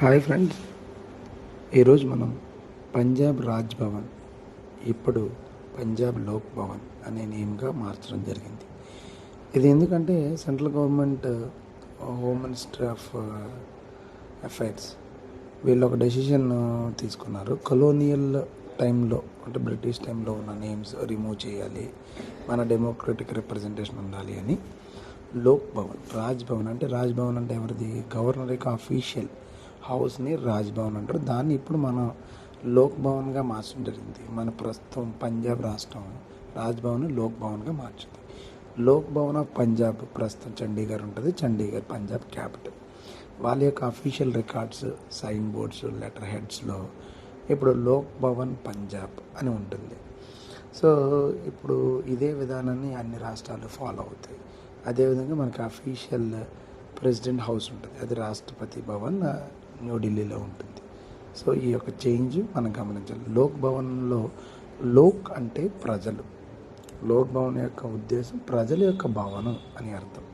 Hi friends, ఈరోజు మనం పంజాబ్ రాజ్ భవన్ ఇప్పుడు పంజాబ్ లోక్ భవన్ అనే నేమ్గా మార్చడం జరిగింది. ఇది ఎందుకంటే central government home minister of affairs వీళ్ళు ఒక డెసిషన్ తీసుకున్నారు. కొలోనియల్ టైంలో అంటే బ్రిటిష్ టైంలో ఉన్న నేమ్స్ రిమూవ్ చేయాలి, మన డెమోక్రటిక్ రిప్రజెంటేషన్ ఉండాలి అని లోక్ భవన్ రాజ్ భవన్ అంటే ఎవరిది? గవర్నర్ యొక్క అఫీషియల్ హౌస్ని రాజ్ భవన్ అంటారు. దాన్ని ఇప్పుడు మనం లోక్ భవన్గా మార్చడం జరిగింది. మన ప్రస్తుతం పంజాబ్ రాష్ట్రం రాజ్ భవన్ లోక్ భవన్గా మార్చింది. లోక్ భవన్ ఆఫ్ పంజాబ్ ప్రస్తుతం చండీగఢ్ ఉంటుంది. చండీగఢ్ పంజాబ్ క్యాపిటల్. వాళ్ళ యొక్క official records, sign boards, letter హెడ్స్లో ఇప్పుడు లోక్ భవన్ పంజాబ్ అని ఉంటుంది. సో ఇప్పుడు ఇదే విధానాన్ని అన్ని రాష్ట్రాలు ఫాలో అవుతాయి. అదేవిధంగా మనకి అఫీషియల్ ప్రెసిడెంట్ హౌస్ ఉంటుంది, అది రాష్ట్రపతి భవన్ న్యూఢిల్లీలో ఉంటుంది. సో ఈ యొక్క చేంజ్ మనం గమనించాలి. లోక్ భవన్లో లోక్ అంటే ప్రజలు, లోక్ భవన్ యొక్క ఉద్దేశం ప్రజల యొక్క భవనం అని అర్థం.